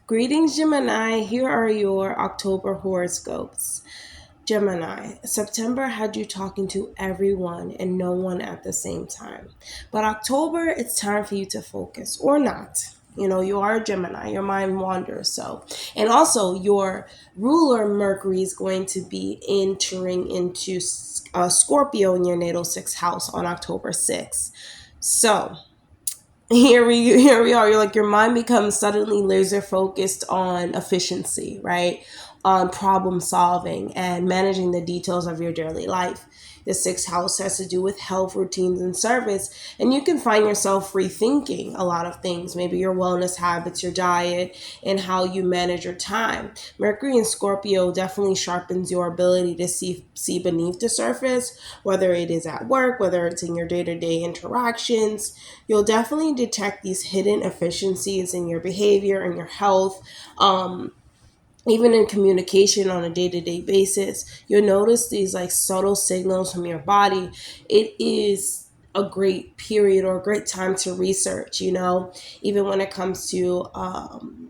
Greetings, Gemini. Here are your October horoscopes. Gemini, September had you talking to everyone and no one at the same time. But October, it's time for you to focus or not. You are a Gemini, your mind wanders. And also, your ruler Mercury is going to be entering into Scorpio in your natal sixth house on October 6th. So, here we are. You're like, your mind becomes suddenly laser focused on efficiency, right? On problem solving and managing the details of your daily life. The sixth house has to do with health, routines, and service. And you can find yourself rethinking a lot of things, maybe your wellness habits, your diet, and how you manage your time. Mercury in Scorpio definitely sharpens your ability to see beneath the surface, whether it is at work, whether it's in your day-to-day interactions. You'll definitely detect these hidden efficiencies in your behavior and your health. Even in communication on a day-to-day basis, you'll notice these like subtle signals from your body. It is a great period or a great time to research, even when it comes to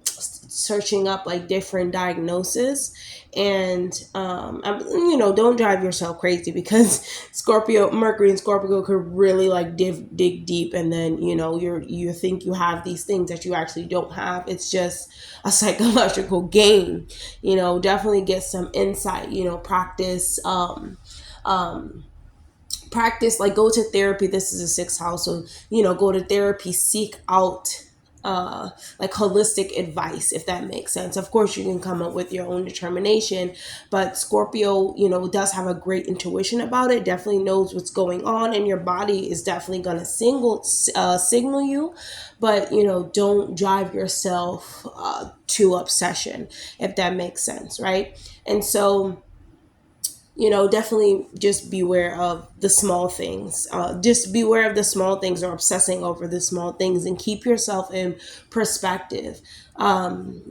searching up like different diagnoses. And don't drive yourself crazy, because Scorpio, Mercury and Scorpio could really like dig deep, and then you think you have these things that you actually don't have. It's just a psychological game. Definitely get some insight. Practice, like go to therapy. This is a sixth house, so go to therapy, seek out like holistic advice, if that makes sense. Of course, you can come up with your own determination, but Scorpio, does have a great intuition about it, definitely knows what's going on, and your body is definitely going to signal you, but don't drive yourself to obsession, if that makes sense, right? And so definitely just beware of the small things. Just beware of the small things, or obsessing over the small things, and keep yourself in perspective. Even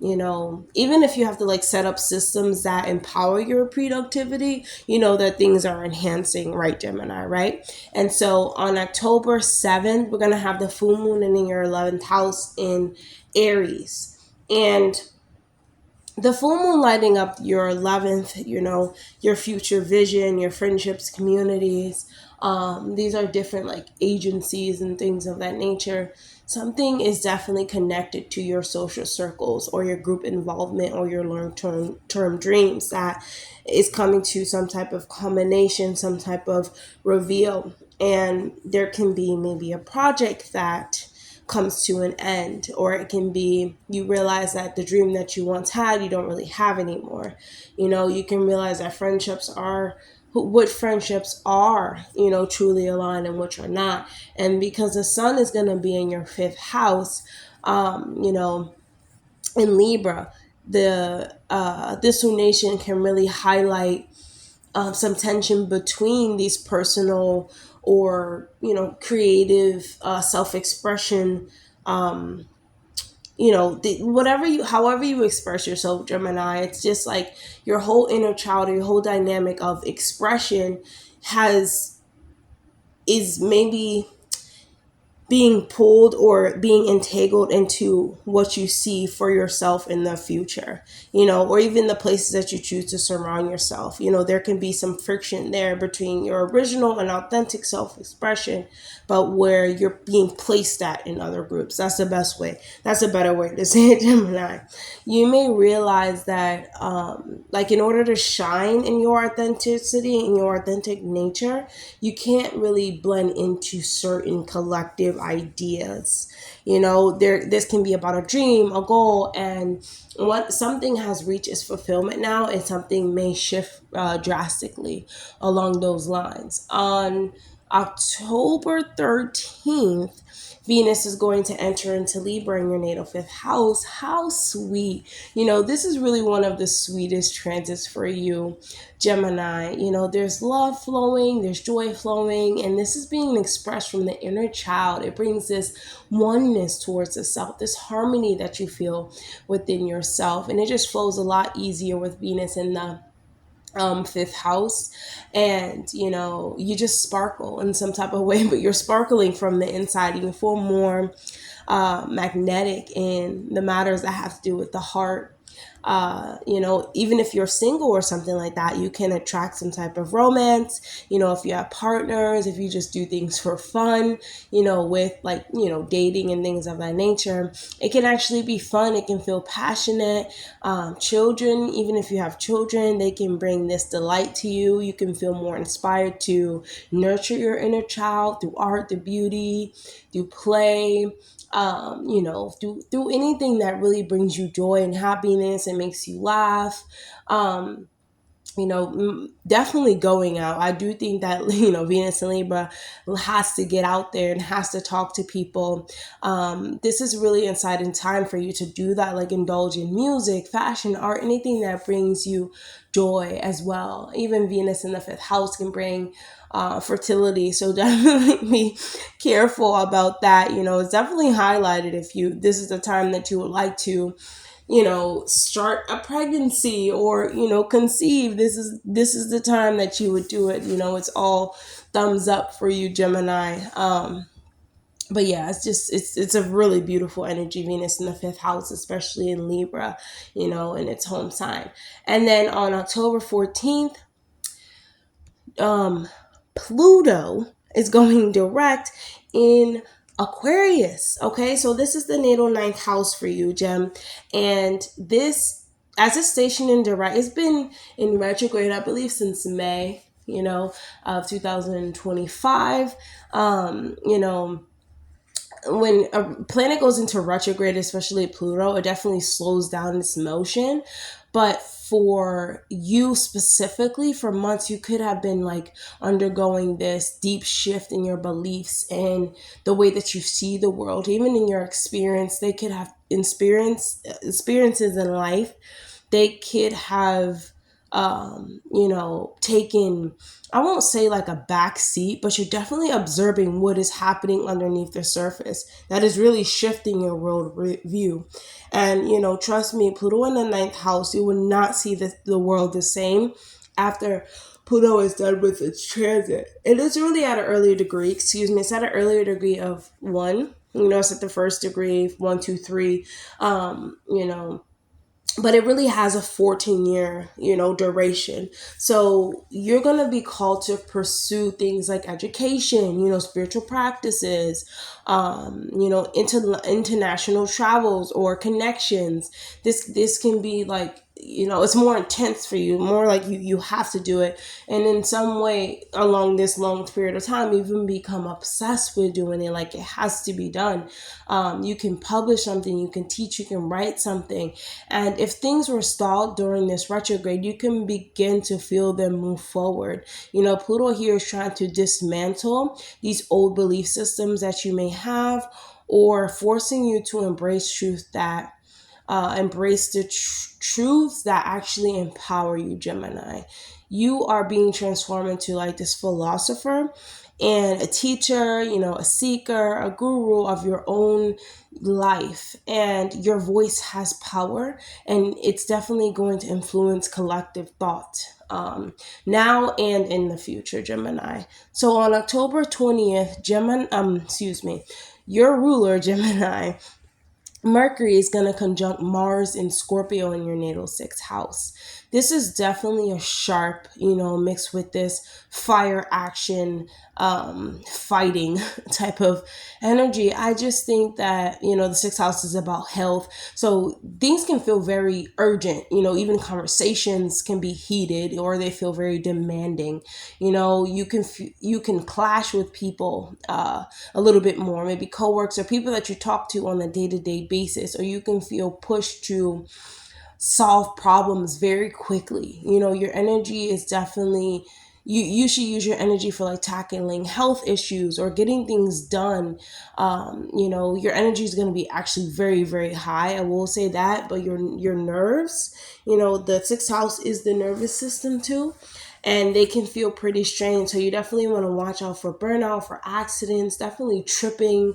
if you have to like set up systems that empower your productivity, that things are enhancing, right, Gemini, right? And so on October 7th, we're going to have the full moon in your 11th house in Aries. And the full moon lighting up your 11th, your future vision, your friendships, communities. These are different like agencies and things of that nature. Something is definitely connected to your social circles, or your group involvement, or your long-term dreams that is coming to some type of culmination, some type of reveal. And there can be maybe a project that comes to an end, or it can be you realize that the dream that you once had you don't really have anymore. You can realize that friendships are what friendships are, truly aligned, and which are not. And because the sun is going to be in your fifth house, in Libra, the this lunation can really highlight some tension between these personal or creative self-expression. However you express yourself, Gemini, it's just like your whole inner child, or your whole dynamic of expression has is maybe being pulled or being entangled into what you see for yourself in the future, or even the places that you choose to surround yourself. There can be some friction there between your original and authentic self-expression, but where you're being placed at in other groups. That's the best way. That's a better way to say it, Gemini. You may realize that, like, in order to shine in your authenticity, in your authentic nature, you can't really blend into certain collective ideas. This can be about a dream, a goal, and what something has reached its fulfillment now, and something may shift drastically along those lines. On October 13th, Venus is going to enter into Libra in your natal fifth house. How sweet. This is really one of the sweetest transits for you, Gemini. There's love flowing, there's joy flowing, and this is being expressed from the inner child. It brings this oneness towards the self, this harmony that you feel within yourself, and it just flows a lot easier with Venus in the fifth house, and you just sparkle in some type of way, but you're sparkling from the inside. You feel more magnetic in the matters that have to do with the heart. Even if you're single or something like that, you can attract some type of romance. If you have partners, if you just do things for fun, with like, dating and things of that nature, it can actually be fun. It can feel passionate. Children, even if you have children, they can bring this delight to you. You can feel more inspired to nurture your inner child through art, through beauty, through play, through anything that really brings you joy and happiness and makes you laugh. Definitely going out. I do think that, Venus and Libra has to get out there and has to talk to people. This is really exciting time for you to do that, like indulge in music, fashion, art, anything that brings you joy as well. Even Venus in the fifth house can bring fertility. So definitely be careful about that. It's definitely highlighted if this is the time that you would like to start a pregnancy or conceive. This is the time that you would do it. It's all thumbs up for you, Gemini. But yeah, it's a really beautiful energy. Venus in the fifth house, especially in Libra, in its home sign. And then on October 14th, Pluto is going direct in Aquarius. Okay, so this is the natal ninth house for you, Gem. And this, as it's stationed in direct, it's been in retrograde, I believe, since May, of 2025. When a planet goes into retrograde, especially Pluto, it definitely slows down its motion. But for you specifically, for months, you could have been like undergoing this deep shift in your beliefs and the way that you see the world. Even in your experience, they could have experiences in life. They could have taken, I won't say like a back seat, but you're definitely observing what is happening underneath the surface that is really shifting your world view. And, trust me, Pluto in the ninth house, you will not see the world the same after Pluto is done with its transit. It is really at an earlier degree, it's at an earlier degree of 1. It's at the first degree, 1, 2, 3, but it really has a 14-year, duration. So you're going to be called to pursue things like education, spiritual practices, international travels or connections. This can be like, it's more intense for you, more like you have to do it. And in some way along this long period of time, you even become obsessed with doing it. Like it has to be done. You can publish something, you can teach, you can write something. And if things were stalled during this retrograde, you can begin to feel them move forward. Pluto here is trying to dismantle these old belief systems that you may have, or forcing you to embrace embrace the truths that actually empower you, Gemini. You are being transformed into like this philosopher and a teacher, a seeker, a guru of your own life. And your voice has power, and it's definitely going to influence collective thought now and in the future, Gemini. So on October 20th, your ruler, Gemini, Mercury is going to conjunct Mars in Scorpio in your natal sixth house. This is definitely a sharp, mixed with this fire action, fighting type of energy. I just think that, the sixth house is about health. So things can feel very urgent, even conversations can be heated or they feel very demanding. You can clash with people a little bit more, maybe coworkers or people that you talk to on a day-to-day basis, or you can feel pushed to solve problems very quickly. Your energy is definitely, you should use your energy for like tackling health issues or getting things done. Your energy is going to be actually very, very high. I will say that, but your nerves, the sixth house is the nervous system too. and they can feel pretty strained. So you definitely want to watch out for burnout, for accidents, definitely tripping,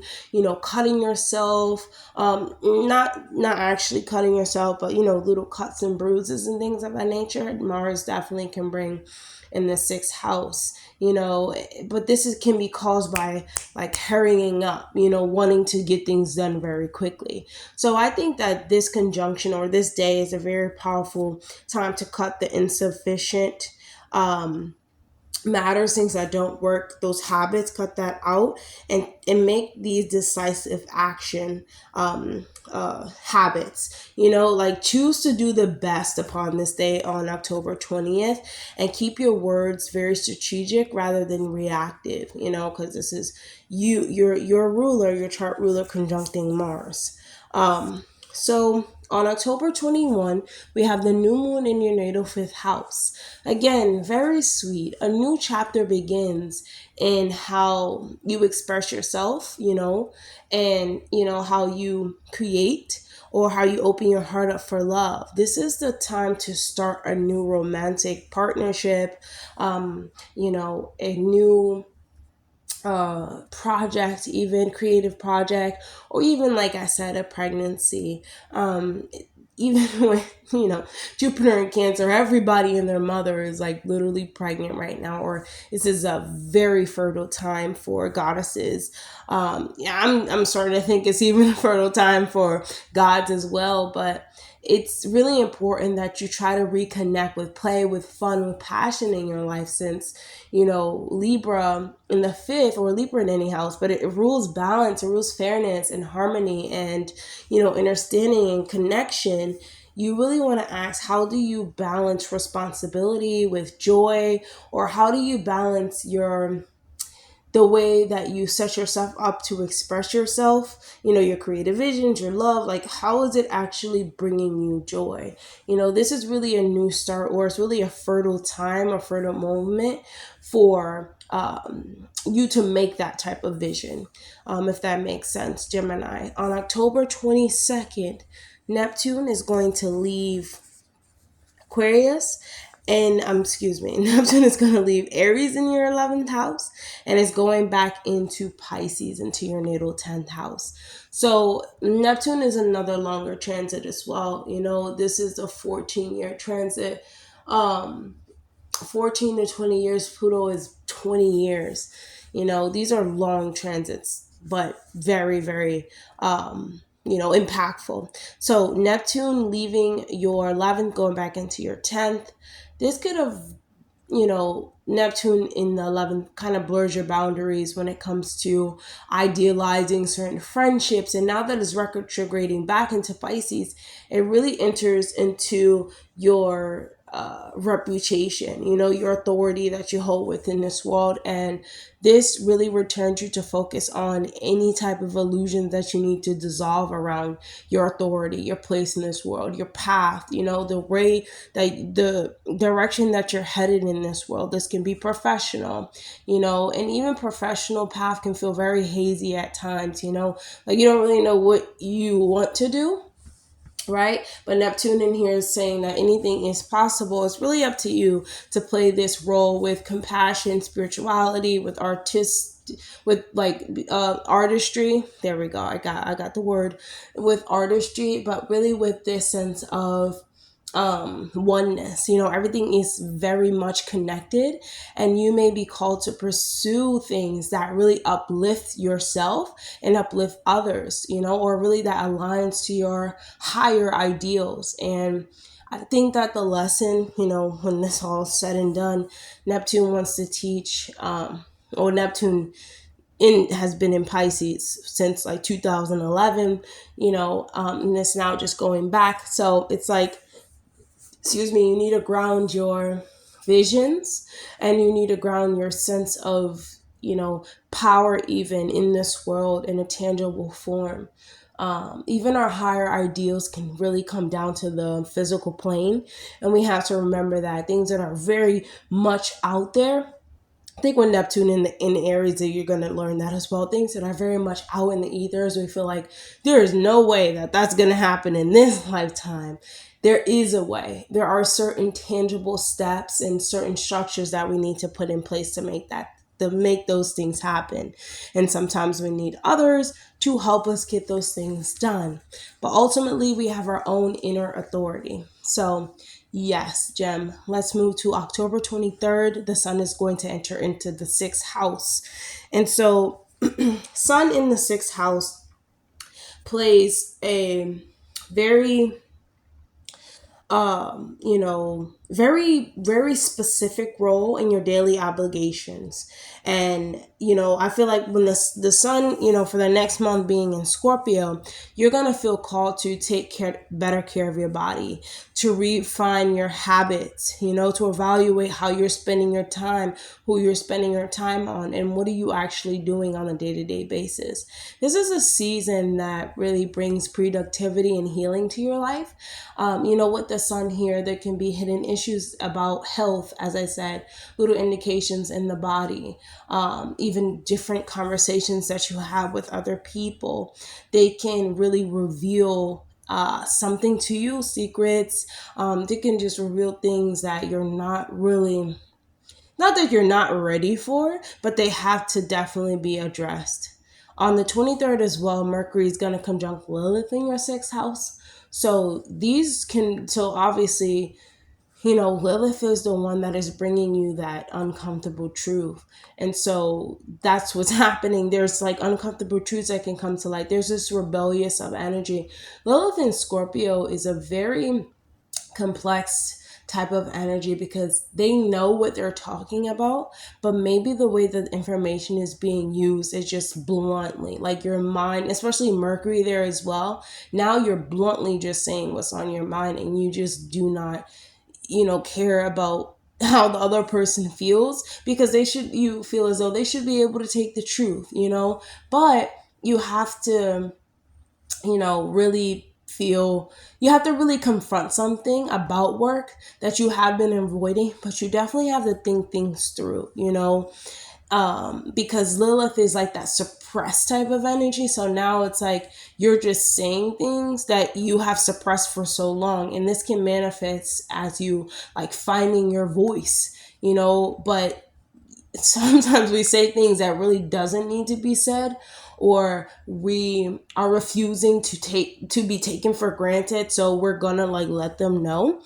cutting yourself, not actually cutting yourself, but little cuts and bruises and things of that nature. Mars definitely can bring in the sixth house, but can be caused by like hurrying up, wanting to get things done very quickly. So I think that this conjunction or this day is a very powerful time to cut the insufficient um, matters, things that don't work, those habits, cut that out, and make these decisive action habits. Like choose to do the best upon this day on October 20th, and keep your words very strategic rather than reactive. Because this is your ruler, your chart ruler conjuncting Mars. So on October 21, we have the new moon in your natal fifth house. Again, very sweet. A new chapter begins in how you express yourself, and, how you create or how you open your heart up for love. This is the time to start a new romantic partnership, a new project, even creative project, or even, like I said, a pregnancy. Even with Jupiter and Cancer, everybody and their mother is like literally pregnant right now, or this is a very fertile time for goddesses. Yeah, I'm starting to think it's even a fertile time for gods as well. But it's really important that you try to reconnect with play, with fun, with passion in your life, since Libra in the fifth, or Libra in any house, but it rules balance, it rules fairness and harmony, and understanding and connection. You really want to ask, how do you balance responsibility with joy, or how do you balance the way that you set yourself up to express yourself, your creative visions, your love, like how is it actually bringing you joy? This is really a new start, or it's really a fertile time, a fertile moment for you to make that type of vision, if that makes sense, Gemini. On October 22nd, Neptune is going to leave Aquarius, and Neptune is going to leave Aries in your 11th house, and it's going back into Pisces, into your natal 10th house. So Neptune is another longer transit as well. This is a 14-year transit. 14 to 20 years. Pluto is 20 years. These are long transits, but very, very impactful. So Neptune leaving your 11th, going back into your 10th. This could have, Neptune in the 11th kind of blurs your boundaries when it comes to idealizing certain friendships. And now that it's retrograding back into Pisces, it really enters into your reputation, your authority that you hold within this world. And this really returns you to focus on any type of illusion that you need to dissolve around your authority, your place in this world, your path, the way that the direction that you're headed in this world. This can be professional, and even professional path can feel very hazy at times, like you don't really know what you want to do, right? But Neptune in here is saying that anything is possible. It's really up to you to play this role with compassion, spirituality, with with like artistry. There we go. I got the word, with artistry, but really with this sense of oneness. Everything is very much connected, and you may be called to pursue things that really uplift yourself and uplift others, or really that aligns to your higher ideals. And I think that the lesson, when this all is said and done, Neptune wants to teach, or Neptune has been in Pisces since like 2011, and it's now just going back. So it's like, you need to ground your visions, and you need to ground your sense of, power even in this world in a tangible form. Even our higher ideals can really come down to the physical plane. And we have to remember that things that are very much out there, I think with Neptune in Aries, that you're going to learn that as well. Things that are very much out in the ethers, we feel like there is no way that that's going to happen in this lifetime. There is a way. There are certain tangible steps and certain structures that we need to put in place to make those things happen. And sometimes we need others to help us get those things done. But ultimately, we have our own inner authority. So yes, Gem. Let's move to October 23rd. The sun is going to enter into the sixth house. And so, sun in the sixth house plays a very very, very specific role in your daily obligations. And, I feel like when the sun, for the next month being in Scorpio, you're going to feel called to take better care of your body, to refine your habits, to evaluate how you're spending your time, who you're spending your time on, and what are you actually doing on a day-to-day basis. This is a season that really brings productivity and healing to your life. With the sun here, there can be hidden issues about health, as I said, little indications in the body, even different conversations that you have with other people. They can really reveal something to you, secrets. They can just reveal things that you're not that you're not ready for, but they have to definitely be addressed. On the 23rd as well, Mercury is going to conjunct Lilith in your sixth house. So obviously, Lilith is the one that is bringing you that uncomfortable truth. And so that's what's happening. There's like uncomfortable truths that can come to light. There's this rebellious of energy. Lilith in Scorpio is a very complex type of energy because they know what they're talking about, but maybe the way that information is being used is just bluntly, like your mind, especially Mercury there as well. Now you're bluntly just saying what's on your mind, and you just do not, care about how the other person feels, because you feel as though they should be able to take the truth, but you have to, really feel, you have to really confront something about work that you have been avoiding, but you definitely have to think things through, because Lilith is like that suppressed type of energy. So now it's like you're just saying things that you have suppressed for so long, and this can manifest as you like finding your voice, but sometimes we say things that really doesn't need to be said, or we are refusing to be taken for granted, so we're gonna like let them know.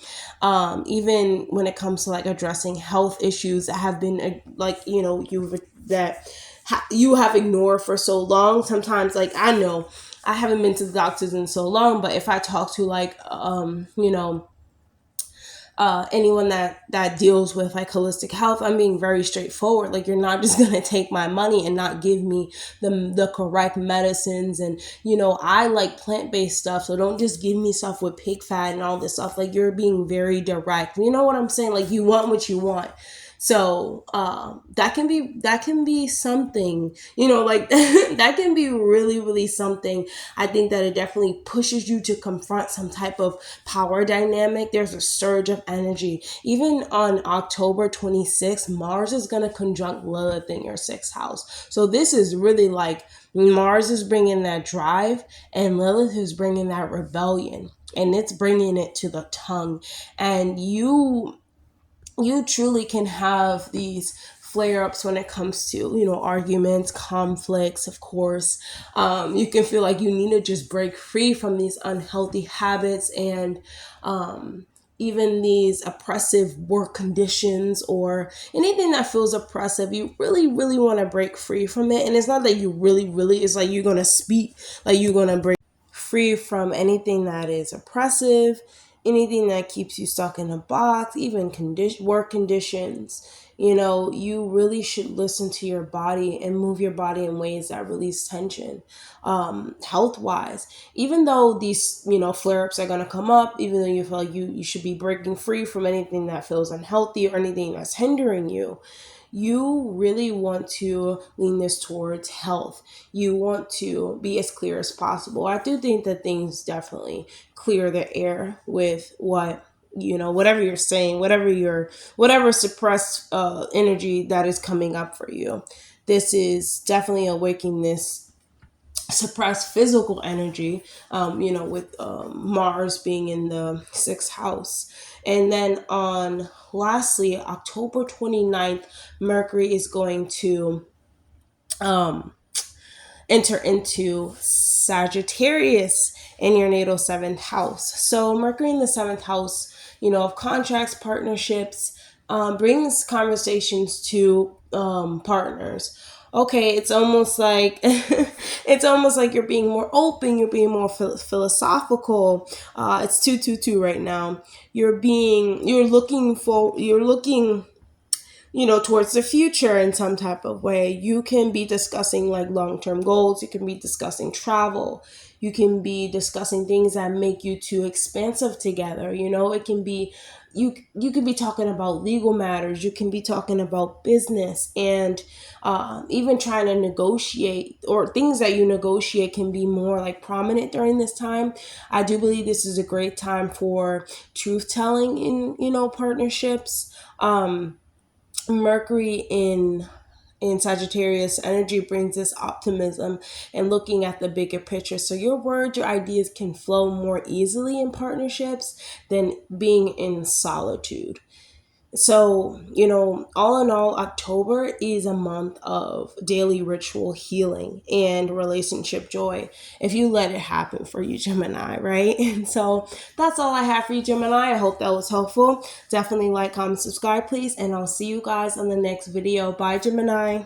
Even when it comes to like addressing health issues that have been you have ignored for so long. Sometimes, like, I know I haven't been to the doctors in so long, but if I talk to like anyone that deals with like holistic health, I'm being very straightforward. Like, you're not just gonna take my money and not give me the correct medicines. And I like plant-based stuff, so don't just give me stuff with pig fat and all this stuff. Like, you're being very direct, you know what I'm saying? Like, you want what you want. So that can be something, like that can be really, really something. I think that it definitely pushes you to confront some type of power dynamic. There's a surge of energy. Even on October 26th, Mars is going to conjunct Lilith in your sixth house. So this is really like Mars is bringing that drive, and Lilith is bringing that rebellion, and it's bringing it to the tongue. And you truly can have these flare-ups when it comes to arguments, conflicts. Of course, you can feel like you need to just break free from these unhealthy habits, and even these oppressive work conditions, or anything that feels oppressive. You really, really want to break free from it. And it's not that you really, really, it's like you're going to speak, like you're going to break free from anything that is oppressive, anything that keeps you stuck in a box, even work conditions. You really should listen to your body and move your body in ways that release tension, health wise. Even though these, flare ups are going to come up, even though you feel like you should be breaking free from anything that feels unhealthy or anything that's hindering you, you really want to lean this towards health. You want to be as clear as possible. I do think that things definitely clear the air with what whatever you're saying, whatever suppressed energy that is coming up for you. This is definitely awakening this suppressed physical energy, with Mars being in the sixth house. And then on lastly, October 29th, Mercury is going to um, enter into Sagittarius in your natal seventh house. So Mercury in the seventh house, of contracts, partnerships, brings conversations to partners. Okay, it's almost like you're being more open, you're being more philosophical. It's 222 right now. You're looking towards the future in some type of way. You can be discussing like long-term goals. You can be discussing travel. You can be discussing things that make you two expansive together. It can be you can be talking about legal matters. You can be talking about business, and even trying to negotiate, or things that you negotiate can be more like prominent during this time. I do believe this is a great time for truth telling in partnerships. Mercury in Sagittarius energy brings this optimism and looking at the bigger picture. So your words, your ideas can flow more easily in partnerships than being in solitude. So, all in all, October is a month of daily ritual healing and relationship joy if you let it happen for you, Gemini, right? And so that's all I have for you, Gemini. I hope that was helpful. Definitely like, comment, subscribe, please, and I'll see you guys on the next video. Bye, Gemini.